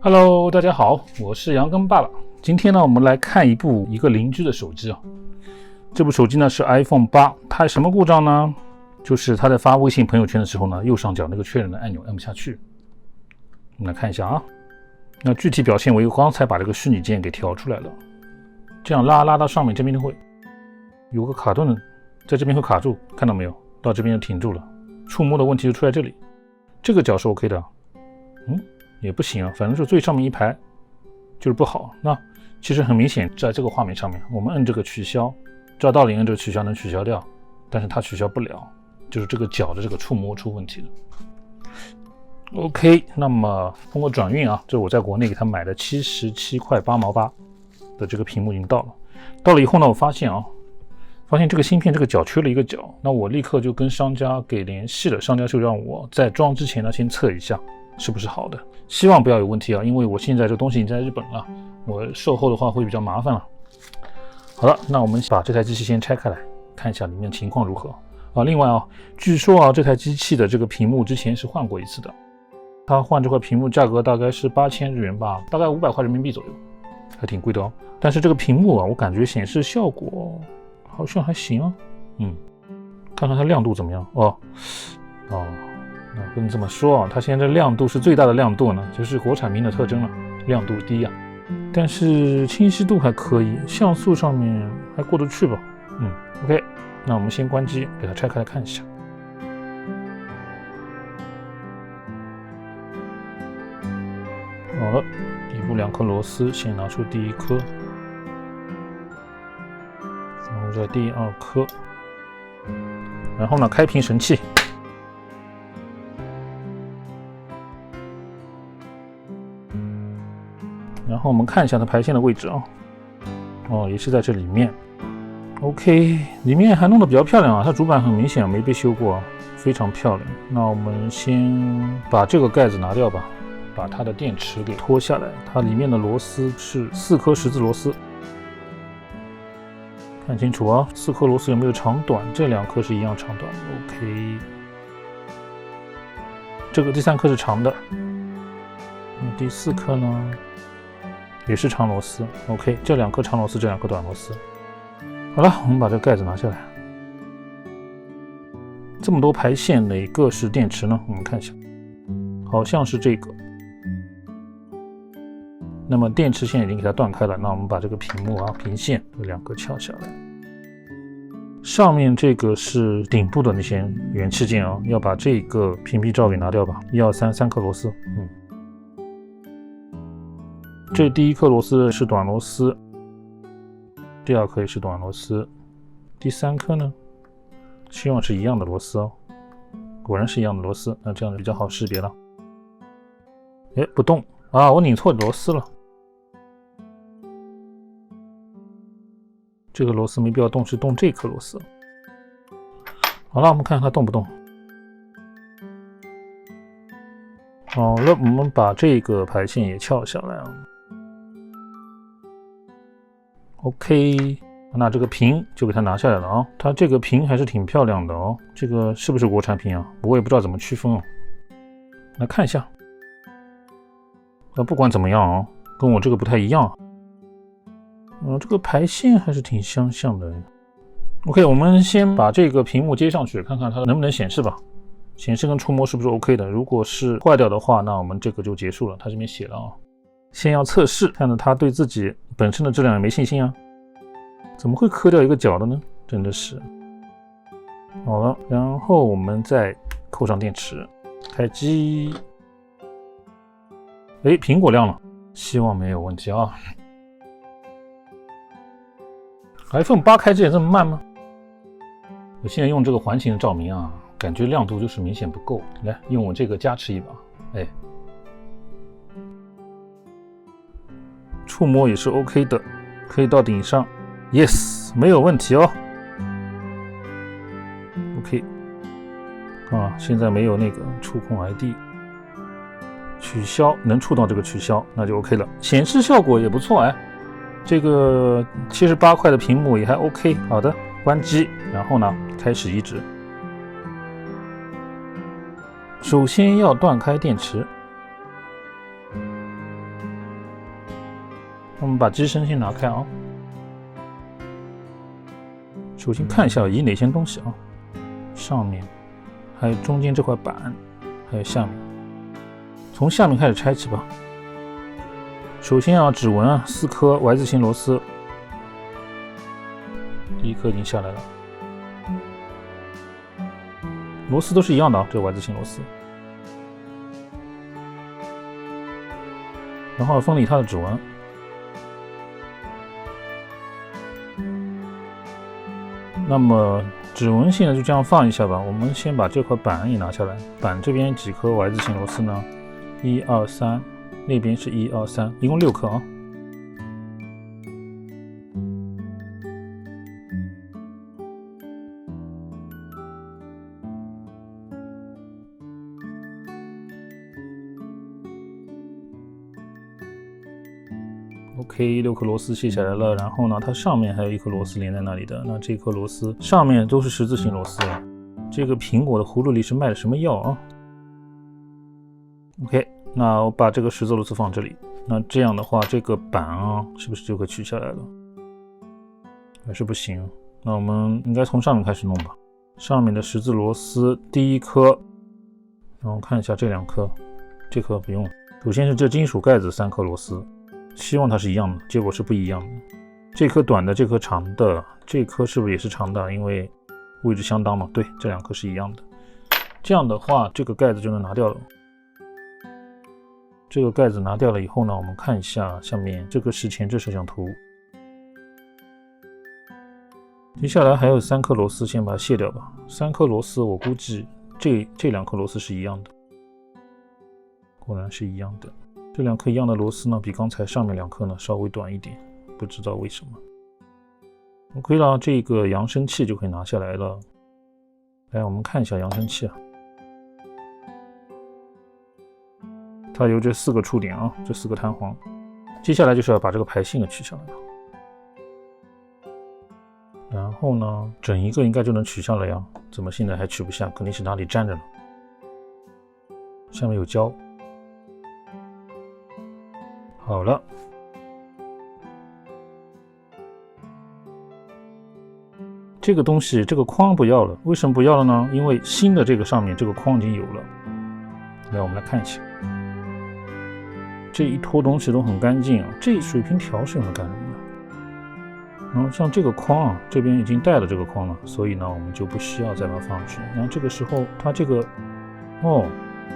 Hello， 大家好，我是杨根爸爸。今天呢，我们来看一个邻居的手机啊。这部手机呢是 iPhone 8，它什么故障呢？就是它在发微信朋友圈的时候呢，右上角那个确认的按钮按不下去。我们来看一下啊。那具体表现为刚才把这个虚拟键给调出来了，这样拉到上面这边就会有个卡顿，在这边会卡住，看到没有？到这边就停住了，触摸的问题就出在这里。这个角是 OK 的，也不行啊，反正是最上面一排就是不好。那其实很明显，在这个画面上面，我们摁这个取消，照道理摁这个取消能取消掉，但是它取消不了，就是这个角的这个触摸出问题了。OK， 那么通过转运啊，这我在国内给他买的77块8毛8的这个屏幕已经到了。到了以后呢，我发现这个芯片这个角缺了一个角，那我立刻就跟商家给联系了，商家就让我在装之前呢先测一下是不是好的，希望不要有问题啊，因为我现在这东西已经在日本了，我售后的话会比较麻烦了。好了，那我们把这台机器先拆开来看一下里面情况如何啊。另外啊，据说这台机器的这个屏幕之前是换过一次的，它换这块屏幕价格大概是8000日元吧，大概500块人民币左右，还挺贵的哦。但是这个屏幕啊，我感觉显示效果好像还行啊，看看它亮度怎么样那不能这么说啊，它现在亮度是最大的亮度呢，就是国产屏的特征了，亮度低啊，但是清晰度还可以，像素上面还过得去吧。OK， 那我们先关机，给它拆开来看一下。好了，底部2颗螺丝，先拿出第一颗，然后再第2颗，然后呢，开屏神器。然后我们看一下它排线的位置啊，也是在这里面。OK， 里面还弄得比较漂亮啊，它主板很明显没被修过啊，非常漂亮。那我们先把这个盖子拿掉吧，把它的电池给脱下来。它里面的螺丝是4颗十字螺丝，看清楚啊，4颗螺丝有没有长短？这2颗是一样长短的。OK， 这个第3颗是长的，第4颗呢？也是长螺丝 ，OK， 这2颗长螺丝，这2颗短螺丝。好了，我们把这个盖子拿下来。这么多排线，哪个是电池呢？我们看一下，好像是这个。那么电池线已经给它断开了，那我们把这个屏幕屏线这2个撬下来。上面这个是顶部的那些元器件啊，要把这个屏蔽罩给拿掉吧。1、2、3颗螺丝，这第1颗螺丝是短螺丝，第2颗也是短螺丝，第3颗呢，希望是一样的螺丝哦。果然是一样的螺丝，那这样比较好识别了。不动啊，我拧错螺丝了。这个螺丝没必要动，是动这颗螺丝。好了，我们看看它动不动。好了，我们把这个排线也撬下来啊。OK， 那这个屏就给它拿下来了啊。它这个屏还是挺漂亮的哦。这个是不是国产屏啊？我也不知道怎么区分哦。来看一下。不管怎么样啊，跟我这个不太一样。这个排线还是挺相像的。OK， 我们先把这个屏幕接上去，看看它能不能显示吧。显示跟触摸是不是 OK 的？如果是坏掉的话，那我们这个就结束了。它这边写了啊。先要测试，看着它对自己本身的质量也没信心啊，怎么会磕掉一个角的呢？真的是。好了，然后我们再扣上电池，开机。苹果亮了，希望没有问题啊。iPhone 8开机也这么慢吗？我现在用这个环形的照明啊，感觉亮度就是明显不够。来，用我这个加持一把，触摸也是 OK 的，可以到顶上 ，Yes， 没有问题哦。OK， 现在没有那个触控 ID， 取消能触到这个取消，那就 OK 了。显示效果也不错这个78块的屏幕也还 OK。好的，关机，然后呢，开始移植。首先要断开电池，我们把机身先拿开啊。首先看一下移哪些东西啊，上面，还有中间这块板，还有下面。从下面开始拆起吧。首先啊，指纹啊，4颗 Y 字形螺丝，第一颗已经下来了。螺丝都是一样的啊，这 Y 字形螺丝。然后分离它的指纹。那么指纹现在就这样放一下吧。我们先把这块板也拿下来。板这边几颗 Y 字形螺丝呢？1、2、3，那边是1、2、3，一共6颗啊。OK， 6颗螺丝卸下来了，然后呢，它上面还有1颗螺丝连在那里的。那这颗螺丝上面都是十字形螺丝啊。这个苹果的葫芦里是卖的什么药啊 ？OK， 那我把这个十字螺丝放这里。那这样的话，这个板啊，是不是就可以取下来了？还是不行？那我们应该从上面开始弄吧。上面的十字螺丝第一颗，然后看一下这2颗，这颗不用。首先是这金属盖子3颗螺丝。希望它是一样的，结果是不一样的。这颗短的，这颗长的，这颗是不是也是长的？因为位置相当嘛。对，这2颗是一样的。这样的话，这个盖子就能拿掉了。这个盖子拿掉了以后呢，我们看一下下面，这个是前置摄像头。接下来还有3颗螺丝，先把它卸掉吧。3颗螺丝，我估计这2颗螺丝是一样的。果然是一样的。这2颗一样的螺丝呢，比刚才上面2颗呢稍微短一点，不知道为什么。OK 了，这个扬声器就可以拿下来了。来，我们看一下扬声器啊，它有这4个触点啊，这4个弹簧。接下来就是要把这个排线给取下来了。然后呢，整一个应该就能取下来呀，怎么现在还取不下？肯定是哪里粘着了。下面有胶。好了，这个东西，这个框不要了，为什么不要了呢？因为新的这个上面这个框已经有了。来，我们来看一下，这一坨东西都很干净啊。这水平条是用来干什么的？然后像这个框啊，这边已经带了这个框了，所以呢，我们就不需要再把它放上去。然后这个时候，它这个，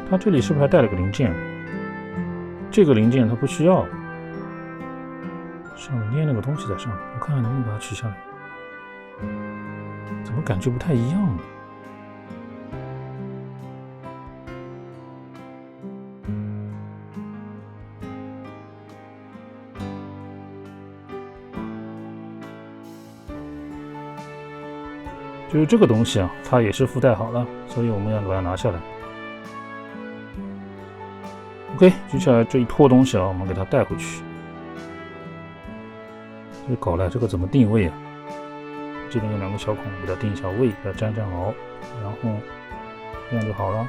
它这里是不是还带了个零件？这个零件它不需要，上面粘了个东西在上面，我看看能不能把它取下来。怎么感觉不太一样？就是这个东西啊，它也是附带好了，所以我们要把它拿下来。OK， 接下来这一坨东西啊，我们给它带回去。这搞来这个怎么定位啊？这边有2个小孔，给它定一下位，给它粘好，然后这样就好了。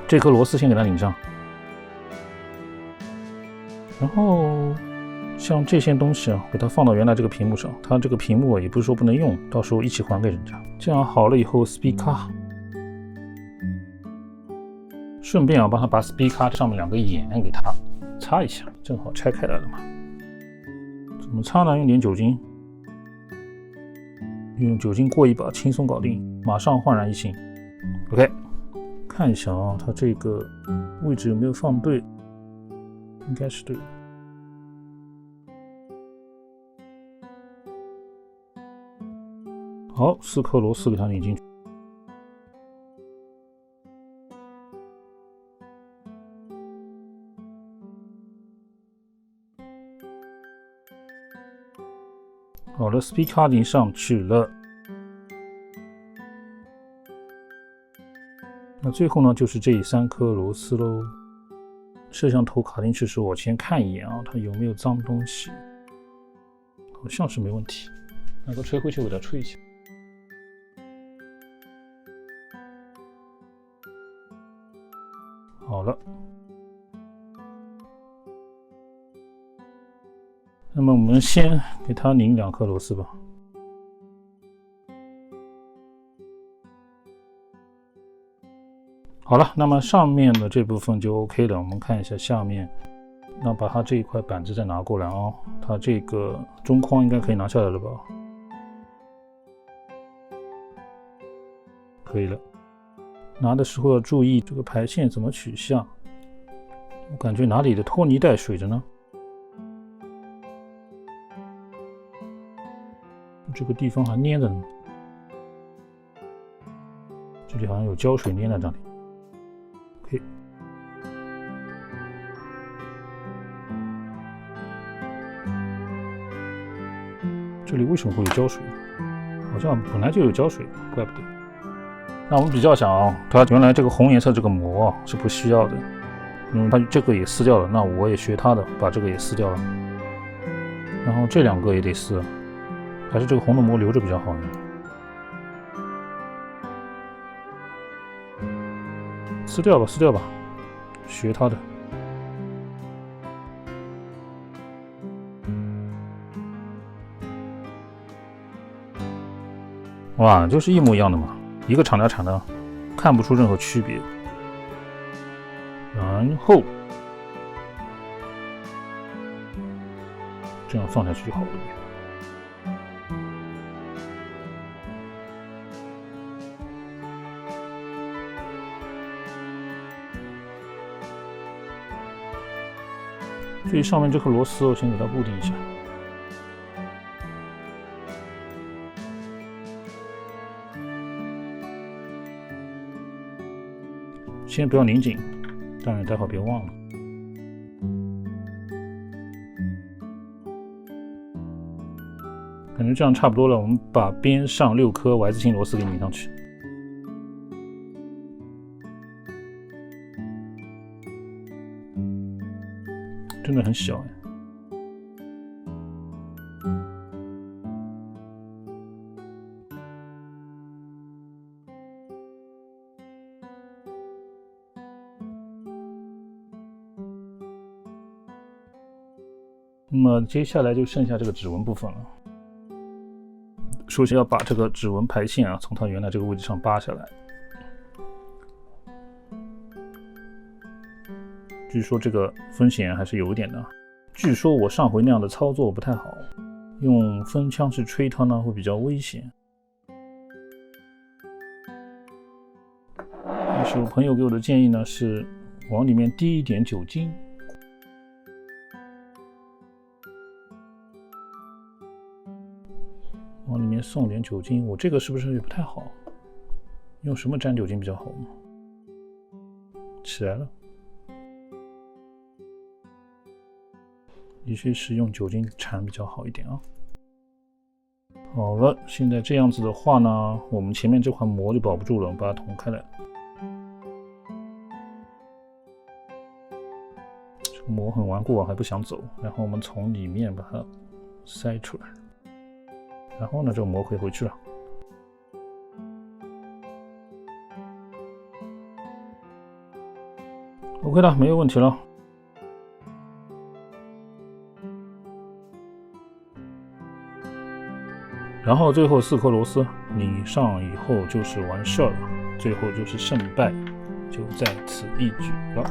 这颗螺丝先给它拧上，然后像这些东西啊，给它放到原来这个屏幕上。它这个屏幕也不是说不能用，到时候一起还给人家。这样好了以后 ，speaker。顺便啊，帮他把 speaker 上面2个眼给它擦一下，正好拆开来了嘛。怎么擦呢？用点酒精，用酒精过一把，轻松搞定，马上焕然一新。OK， 看一下啊，它这个位置有没有放对？应该是对的。好，4颗螺丝给它拧进去。好了 ，speaker 已经上去了。那最后呢，就是这3颗螺丝喽。摄像头卡进去时，我先看一眼啊，它有没有脏东西？好像是没问题。拿个吹灰球给它吹一下。好了。那么我们先给它拧2颗螺丝吧。好了，那么上面的这部分就 OK 了。我们看一下下面，那把它这一块板子再拿过来啊，它这个中框应该可以拿下来了吧？可以了。拿的时候要注意这个排线怎么取下，我感觉哪里的拖泥带水着呢？这个地方还粘着呢，这里好像有胶水粘在这里。OK， 这里为什么会有胶水？好像本来就有胶水，怪不得。那我们比较想啊，它原来这个红颜色这个膜是不需要的，因为它这个也撕掉了。那我也学它的，把这个也撕掉了。然后这2个也得撕，还是这个红的膜留着比较好呢。撕掉吧，撕掉吧，学它的。哇，就是一模一样的嘛，一个厂家产的，看不出任何区别。然后这样放下去就好了。所以上面这颗螺丝我先给它固定一下。先不要拧紧，当然待会儿别忘了。感觉这样差不多了，我们把边上6颗Y 字形螺丝给拧上去。真的很小哎。那么接下来就剩下这个指纹部分了。首先要把这个指纹排线啊，从它原来这个位置上扒下来。据说这个风险还是有一点的。据说我上回那样的操作不太好，用风枪去吹它呢会比较危险。但是我朋友给我的建议呢是往里面滴一点酒精。往里面送点酒精，我这个是不是也不太好？用什么沾酒精比较好呢？起来了。也许是用酒精缠比较好一点啊。好了，现在这样子的话呢，我们前面这块膜就保不住了，我们把它捅开来。这个膜很顽固啊，还不想走，然后我们从里面把它塞出来。然后呢，这个膜可以回去了。OK 了，没有问题了。然后最后4颗螺丝拧上以后就是完事儿了，最后就是胜败就在此一举了。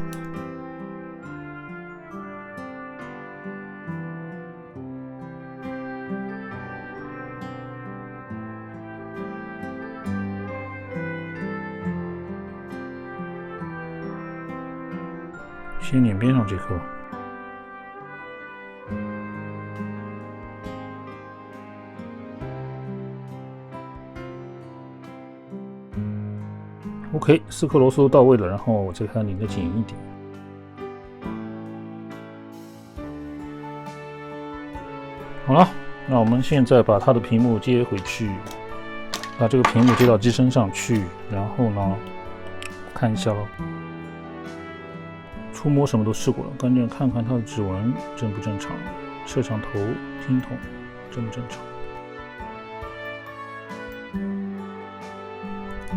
先拧边上这颗。OK， 4颗螺丝都到位了，然后我再给它拧得紧一点。好了，那我们现在把它的屏幕接回去，把这个屏幕接到机身上去，然后呢，看一下咯。触摸什么都试过了，关键看看它的指纹正不正常，摄像头、听筒正不正常。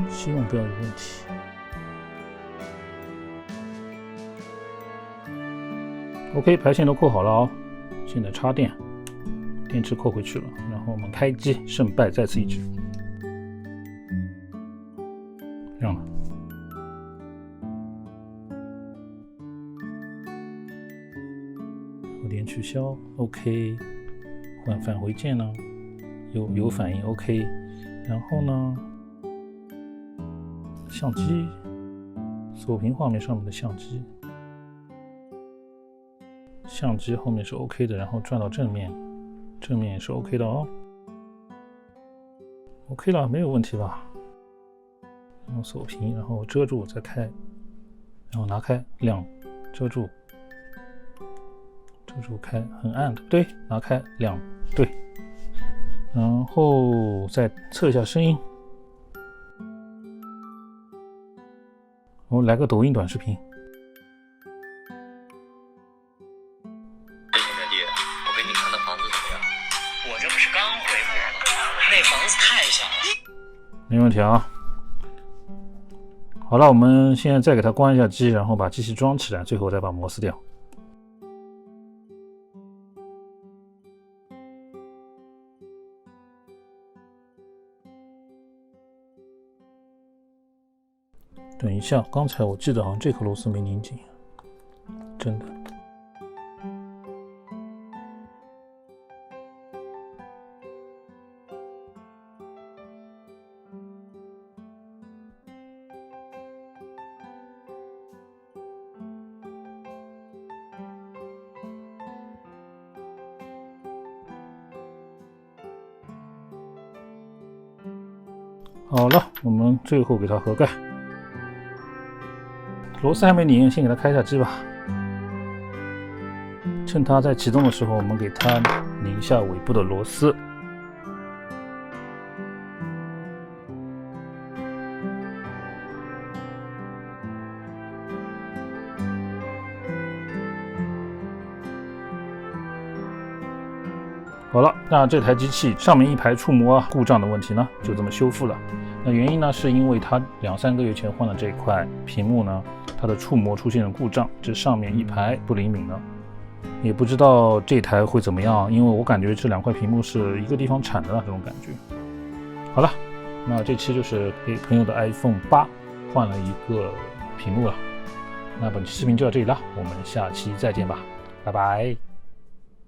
希望不要有问题。OK， 排线都扣好了哦，现在插电。电池扣回去了，然后我们开机，胜败在此一举。亮了。后点取消 ，OK。换返回键呢，有反应 OK。然后呢，相机，锁屏画面上面的相机。相机后面是 OK 的，然后转到正面，正面也是 OK 的哦。OK 了，没有问题吧？然后锁屏，然后遮住再开，然后拿开亮，遮住，遮住开，很暗的，对，拿开亮，对。然后再测一下声音，我来个抖音短视频。我这不是刚回国吗？那房子太小了。没问题啊。好了，我们现在再给它关一下机，然后把机器装起来，最后再把膜撕掉。等一下，刚才我记得好像这颗螺丝没拧紧，真的。好了，我们最后给它合盖。螺丝还没拧，先给它开一下机吧。趁它在启动的时候，我们给它拧一下尾部的螺丝。好了，那这台机器上面一排触膜故障的问题呢，就这么修复了。那原因呢，是因为它2-3个月前换的这块屏幕呢，它的触膜出现了故障，这上面一排不灵敏了。也不知道这台会怎么样，因为我感觉这2块屏幕是一个地方产的这种感觉。好了，那这期就是给朋友的 iPhone 8换了一个屏幕了。那本期视频就到这里了，我们下期再见吧，拜拜。